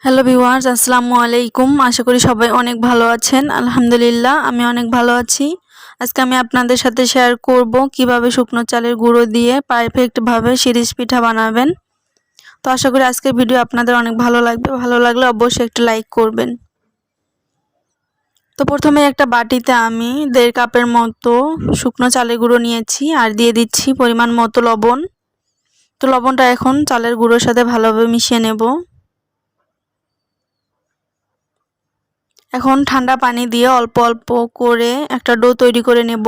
Hello viewers, আসসালামু আলাইকুম। আশা করি সবাই অনেক ভালো আছেন। আলহামদুলিল্লাহ আমি অনেক ভালো আছি। আজকে আমি আপনাদের সাথে শেয়ার করব কিভাবে শুকনো চালের গুঁড়ো দিয়ে পারফেক্টভাবে শিরিষ পিঠা বানাবেন। তো আশা করি আজকের ভিডিও আপনাদের অনেক ভালো লাগবে। ভালো লাগলে অবশ্যই একটা লাইক করবেন। তো প্রথমে একটা বাটিতে আমি 1.5 কাপের মতো শুকনো চালের গুঁড়ো নিয়েছি আর দিয়ে দিচ্ছি পরিমাণ মতো লবণ। তো লবণটা এখন চালের গুঁড়োর সাথে ভালোভাবে মিশিয়ে নেব। এখন ঠান্ডা পানি দিয়ে অল্প অল্প করে একটা ডো তৈরি করে নেব।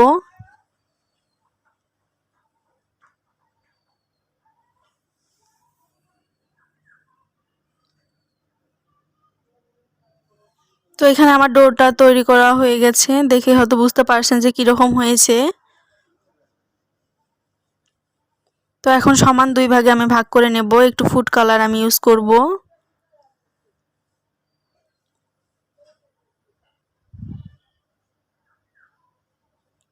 তো এখানে আমার ডোটা তৈরি করা হয়ে গেছে, দেখে হয়তো বুঝতে পারছেন যে কীরকম হয়েছে। তো এখন সমান 2 ভাগে আমি ভাগ করে নেব। একটু ফুড কালার আমি ইউজ করব।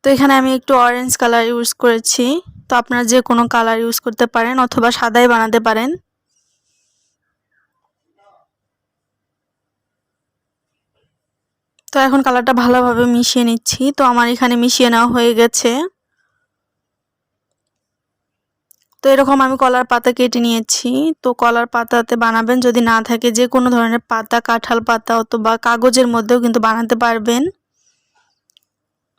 তো এখানে আমি একটু অরেঞ্জ কালার ইউজ করেছি। তো আপনারা যে কোনো কালার ইউজ করতে পারেন অথবা সাদাই বানাতে পারেন। তো এখন কালারটা ভালোভাবে মিশিয়ে নিচ্ছি। তো আমার এখানে মিশিয়ে নেওয়া হয়ে গেছে। তো এরকম আমি কলার পাতা কেটে নিয়েছি। তো কলার পাতাতে বানাবেন, যদি না থাকে যে কোনো ধরনের পাতা, কাঁঠাল পাতা অথবা কাগজের মধ্যেও কিন্তু বানাতে পারবেন।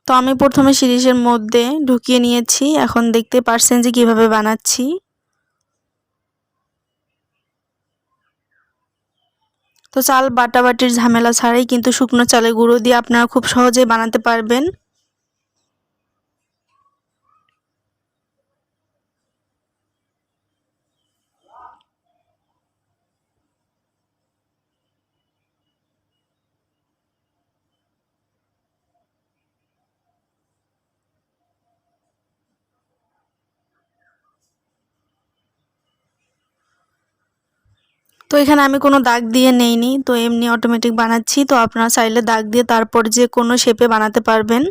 তো আমি প্রথমে শিরিষের মধ্যে ঢুকিয়ে নিয়েছি। এখন দেখতে পারছেন যে কিভাবে বানাচ্ছি। তো চাল বাটাবাটির ঝামেলা ছাড়াই কিন্তু শুকনো চালের গুঁড়ো দিয়ে আপনারা খুব সহজেই বানাতে পারবেন। তো এখানে আমি কোনো দাগ দিয়ে নেইনি, তো এমনি অটোমেটিক বানাচ্ছি। তো আপনারা চাইলে দাগ দিয়ে তারপর যে কোনো শেপে বানাতে পারবেন।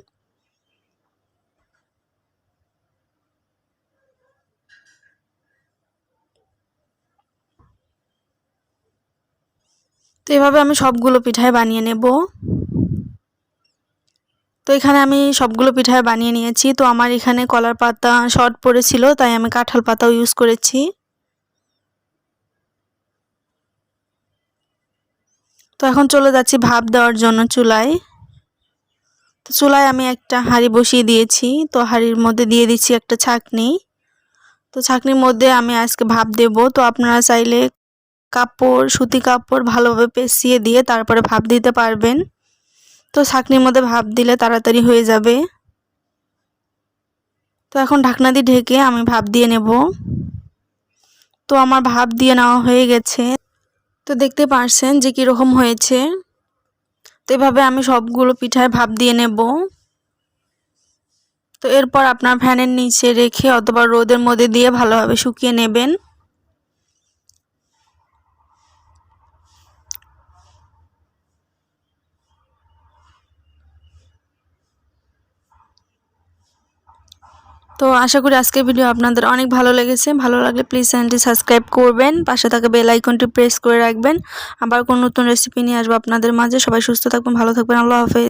তো এভাবে আমি সবগুলো পিঠাই বানিয়ে নেব। তো এখানে আমি সবগুলো পিঠাই বানিয়ে নিয়েছি। তো আমার এখানে কলার পাতা শর্ট পড়েছিল, তাই আমি কাঁঠাল পাতাও ইউজ করেছি। তো এখন চলে যাচ্ছি ভাপ দেওয়ার জন্য চুলায়। তো চুলায় আমি একটা হাঁড়ি বসিয়ে দিয়েছি। তো হাঁড়ির মধ্যে দিয়ে দিচ্ছি একটা ছাঁকনি। তো ছাঁকনির মধ্যে আমি আজকে ভাপ দেব। তো আপনারা চাইলে কাপড়, সুতি কাপড় ভালোভাবে পেঁচিয়ে দিয়ে তারপরে ভাপ দিতে পারবেন। তো ছাঁকনির মধ্যে ভাপ দিলে তাড়াতাড়ি হয়ে যাবে। তো এখন ঢাকনা দিয়ে ঢেকে আমি ভাপ দিয়ে নেব। তো আমার ভাপ দিয়ে নেওয়া হয়ে গেছে। তো দেখতে পারছেন যে কীরকম হয়েছে। তো এভাবে আমি সবগুলো পিঠায় ভাপ দিয়ে নেব। তো এরপর আপনার ফ্যানের নিচে রেখে অথবা রোদের মধ্যে দিয়ে ভালোভাবে শুকিয়ে নেবেন। তো আশা করি আজকের ভিডিও আপনাদের অনেক ভালো লেগেছে। ভালো লাগলে প্লিজ চ্যানেলটি সাবস্ক্রাইব করবেন, পাশে থাকা বেল আইকনটি প্রেস করে রাখবেন। আবার কোন নতুন রেসিপি নিয়ে আসবো আপনাদের মাঝে। সবাই সুস্থ থাকবেন, ভালো থাকবেন। আল্লাহ হাফেজ।